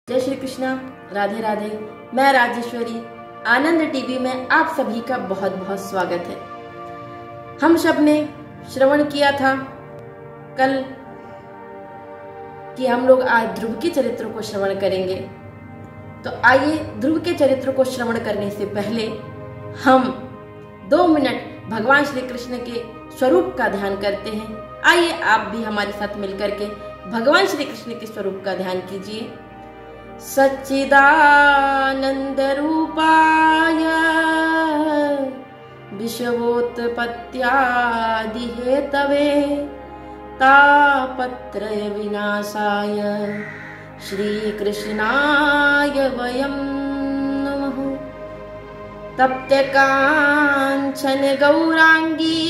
जय श्री कृष्णा, राधे राधे। मैं राजेश्वरी, आनंद टीवी में आप सभी का बहुत बहुत स्वागत है। हम सब ने श्रवण किया था कल कि हम लोग आज ध्रुव के चरित्र को श्रवण करेंगे। तो आइए ध्रुव के चरित्र को श्रवण करने से पहले हम 2 मिनट भगवान श्री कृष्ण के स्वरूप का ध्यान करते हैं। आइए आप भी हमारे साथ मिलकर के भगवान श्री कृष्ण के स्वरूप का ध्यान कीजिए। सच्चिदानंद रूपाय विश्वोत्पत्त्यादि हेतवे तापत्रय विनाशाय श्री कृष्णाय वयं नमः। तप्त कांचन गौरांगी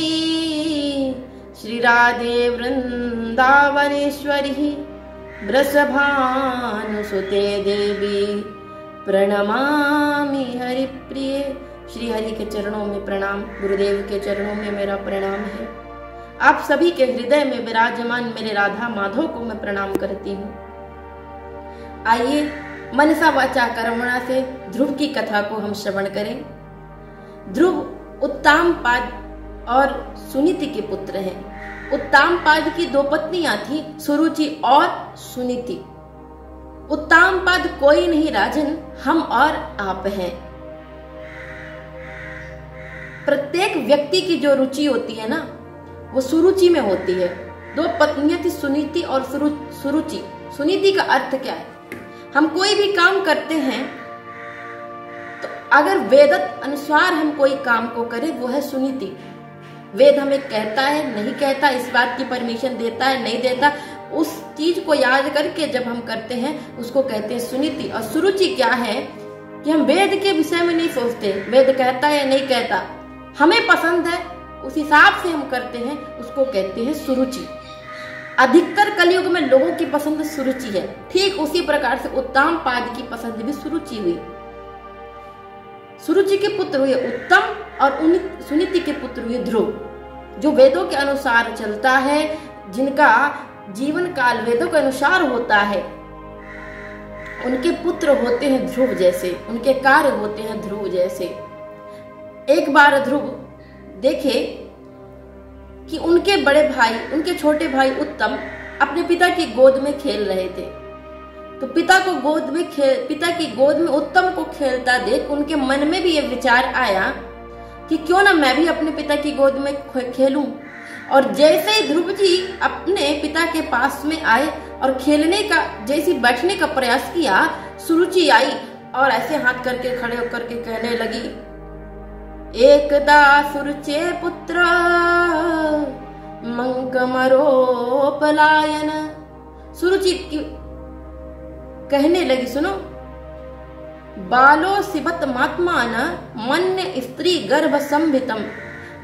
श्री राधे वृंदावनेश्वरी वृषभानुसुते देवी प्रणमामि हरिप्रिये। श्री हरि के चरणों में प्रणाम, गुरुदेव के चरणों में मेरा प्रणाम है। आप सभी के हृदय में विराजमान मेरे राधा माधव को मैं प्रणाम करती हूँ। आइए मनसा वाचा कर्मणा से ध्रुव की कथा को हम श्रवण करें। ध्रुव उत्तामपाद और सुनीति के पुत्र हैं। उत्तामपाद की 2 पत्नियां थी, सुरुचि और सुनीति। उत्तामपाद कोई नहीं राजन, हम और आप हैं। प्रत्येक व्यक्ति की जो रुचि होती है ना, वो सुरुचि में होती है। 2 पत्नियां थी, सुनीति और सुरुचि। सुनीति का अर्थ क्या है? हम कोई भी काम करते हैं तो अगर वेदत अनुसार हम कोई काम को करें, वो है सुनीति। वेद हमें कहता है, नहीं कहता, इस बात की परमिशन देता है, नहीं देता, उस चीज को याद करके जब हम करते हैं उसको कहते हैं सुनीति। और सुरुचि क्या है कि हम वेद के विषय में नहीं सोचते, वेद कहता है नहीं कहता, हमें पसंद है उस हिसाब से हम करते हैं, उसको कहते हैं सुरुचि। अधिकतर कलयुग में लोगों की पसंद सुरुचि है। ठीक उसी प्रकार से उत्तामपाद की पसंद भी सुरुचि हुई। सुरुचि के पुत्र हुए उत्तम और सुनीति के पुत्र हुए ध्रुव, जो वेदों के अनुसार चलता है, जिनका जीवन काल वेदों के अनुसार होता है। उनके पुत्र होते हैं ध्रुव जैसे, उनके कार्य होते हैं ध्रुव जैसे। एक बार ध्रुव देखे कि उनके बड़े भाई, उनके छोटे भाई उत्तम अपने पिता की गोद में खेल रहे थे। तो पिता की गोद में उत्तम को खेलता देख उनके मन में भी ये विचार आया कि क्यों ना मैं भी अपने पिता की गोद में खेलूं। और जैसे ही ध्रुव जी अपने पिता के पास में आए और खेलने का, जैसे बैठने का प्रयास किया, सुरुचि आई और ऐसे हाथ करके खड़े होकर के कहने लगी, एकदा सुरुचे पुत्र मंकमरोपलायन। सुरुचि कहने लगी, सुनो, बालो सिबत मात्मान मन्य स्त्री गर्भ संभितम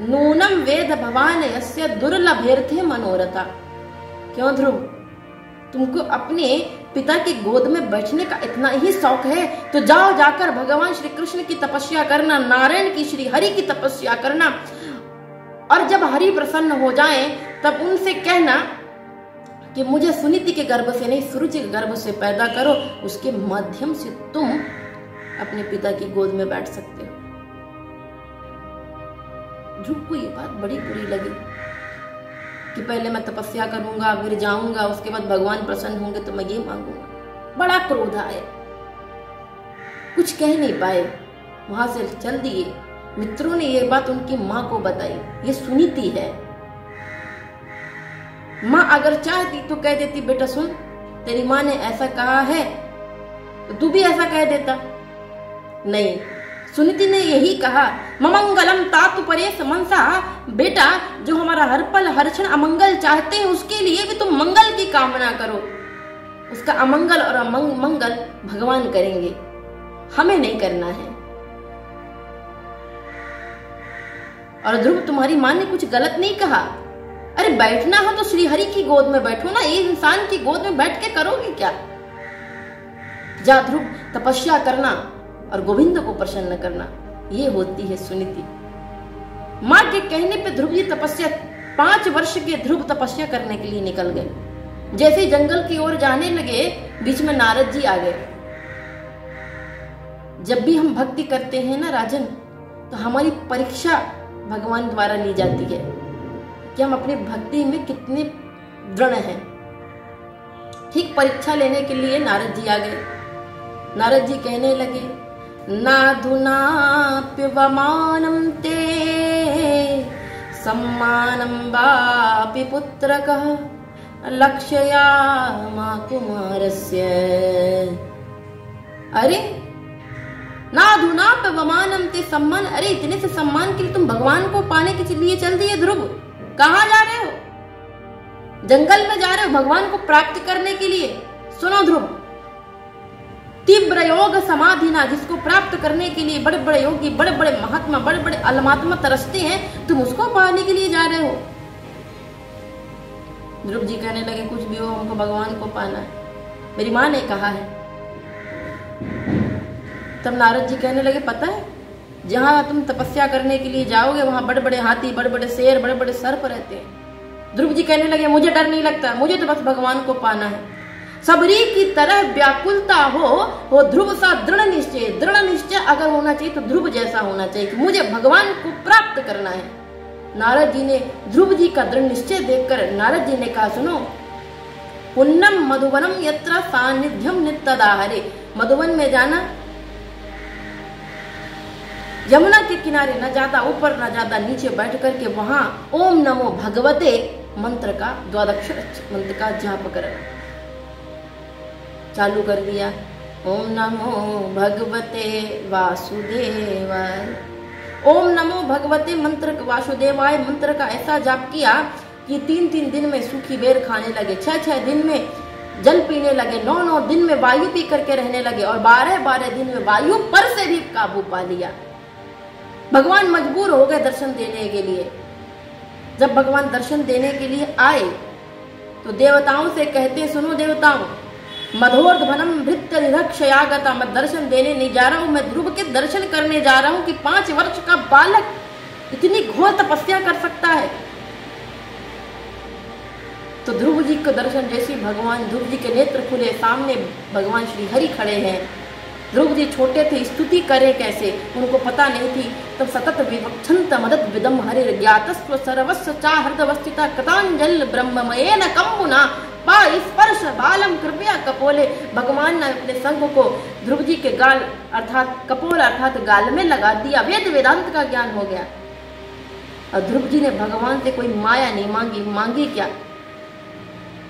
नूनम वेद भवान यस्य दुर्लभेर्थे मनोरथा। क्यों ध्रुव, तुमको अपने पिता की गोद में बैठने का इतना ही शौक है तो जाओ जाकर भगवान श्री कृष्ण की तपस्या करना, नारायण की, श्री हरि की तपस्या करना। और जब हरि प्रसन्न हो जाएं तब उनसे कहना कि मुझे सुनीति के गर्भ से नहीं, सुरुचि के गर्भ से पैदा करो, उसके माध्यम से तुम अपने पिता की गोद में बैठ सकते हो। ध्रुव को ये बात बड़ी बुरी लगी कि पहले मैं तपस्या करूंगा, फिर जाऊंगा, उसके बाद भगवान प्रसन्न होंगे तो मैं ये मांगूंगा। बड़ा क्रोध आया, कुछ कह नहीं पाए, वहां से चल दिए। मित्रों ने ये बात उनकी माँ को बताई, ये सुनीति है। माँ अगर चाहती तो कह देती, बेटा सुन, तेरी माँ ने ऐसा कहा है तो तू भी ऐसा कह देता। नहीं, सुनीति ने यही कहा, ममंगलम तातु परेश मनसा। बेटा, जो हमारा हर पल हर क्षण अमंगल चाहते हैं उसके लिए भी तुम मंगल की कामना करो। उसका अमंगल और मंगल भगवान करेंगे, हमें नहीं करना है। और ध्रुव, तुम्हारी माँ ने कुछ गलत नहीं कहा। अरे बैठना हो तो श्री हरि की गोद में बैठो ना, ये इंसान की गोद में बैठ के करोगे क्या? जा ध्रुव, तपस्या करना और गोविंद को प्रसन्न करना, ये होती है सुनीति। माँ के कहने पे ध्रुव जी तपस्या, 5 वर्ष के ध्रुव तपस्या करने के लिए निकल गए। जैसे जंगल की ओर जाने लगे, बीच में नारद जी आ गए। जब भी हम भक्ति करते हैं ना राजन, तो हमारी परीक्षा भगवान द्वारा ली जाती है कि हम अपनी भक्ति में कितने दृढ़ हैं। ठीक परीक्षा लेने के लिए नारद जी आ गए। नारद जी कहने लगे, नाधुनाप्युपमानं ते सम्मानं वापि पुत्रकः लक्ष्यामा कुमारस्य। अरे नाधुनाप्युपमानं ते सम्मान, अरे इतने से सम्मान के लिए तुम भगवान को पाने के लिए चल दिए ध्रुव। कहाँ जा रहे हो? जंगल में जा रहे हो भगवान को प्राप्त करने के लिए। सुनो ध्रुव, तीव्र योग समाधिना, जिसको प्राप्त करने के लिए बड़े बड़े योगी, बड़े बड़े महात्मा, बड़े बड़े अलमात्मा तरसते हैं, तुम उसको पाने के लिए जा रहे हो। ध्रुव जी कहने लगे, कुछ भी हो हमको भगवान को पाना है, मेरी माँ ने कहा है। तब नारद जी कहने लगे, पता है जहां तुम तपस्या करने के लिए जाओगे वहां बड़े बड़े हाथी, बड़े बड़े शेर, बड़े बड़े सर्प रहते हैं। ध्रुव जी कहने लगे, मुझे डर नहीं लगता, मुझे तो बस भगवान को पाना है। सबरी की तरह व्याकुलता हो ध्रुव सा दृढ़ निश्चय। दृढ़ निश्चय अगर होना चाहिए तो ध्रुव जैसा होना चाहिए कि मुझे भगवान को प्राप्त करना है। नारद जी ने ध्रुव जी का दृढ़ निश्चय देखकर नारद जी ने कहा, सुनो, पुण्यम मधुवनम यत्र सानिध्यम नित्यदाहरे। मधुवन में जाना, यमुना के किनारे न ज्यादा ऊपर न ज्यादा नीचे बैठ करके वहां ओम नमो भगवते मंत्र का, द्वादक्षर मंत्र का जाप करना चालू कर दिया। ओम नमो भगवते वासुदेवाय, ओम नमो भगवते मंत्र वासुदेवाय मंत्र का ऐसा जाप किया कि 3-3 दिन में सूखी बेर खाने लगे, 6-6 दिन में जल पीने लगे, 9-9 दिन में वायु पी करके रहने लगे और 12-12 दिन में वायु पर से भी काबू पा लिया। भगवान मजबूर हो गए दर्शन देने के लिए। जब भगवान दर्शन देने के लिए आए तो देवताओं से कहते, सुनो देवताओं, मधोर्ध्वनम भृत्य निरक्षयागता, मैं दर्शन देने नहीं जा रहा हूं, मैं ध्रुव के दर्शन करने जा रहा हूं कि 5 वर्ष का बालक इतनी घोर तपस्या कर सकता है। तो ध्रुव जी को दर्शन जैसे भगवान ध्रुव जी के नेत्र खुले, सामने भगवान श्री हरि खड़े हैं। ध्रुव जी छोटे थे, स्तुति करे कैसे उनको पता नहीं थी। तब सतत विवक्षंत मदद विदम हरे ज्ञातस्व सर्वस्व चाहृदवस्थिता कृतांजल ब्रह्ममयेन कम्मुना पा स्पर्श बालम कृपया कपोले। भगवान ने अपने संग को ध्रुव जी के गाल अर्थात कपोल अर्थात गाल में लगा दिया। वेद वेदांत का ज्ञान हो गया। और ध्रुव जी ने भगवान से कोई माया नहीं मांगी। मांगी क्या?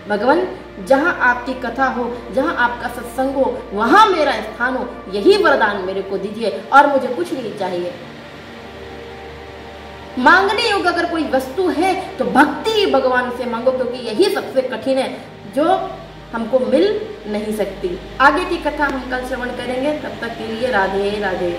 भगवान जहां आपकी कथा हो, जहां आपका सत्संग हो, वहां मेरा स्थान हो, यही वरदान मेरे को दीजिए और मुझे कुछ नहीं चाहिए। मांगने योग्य अगर कोई वस्तु है तो भक्ति भगवान से मांगो, क्योंकि यही सबसे कठिन है जो हमको मिल नहीं सकती। आगे की कथा हम कल श्रवण करेंगे। तब तक के लिए राधे राधे।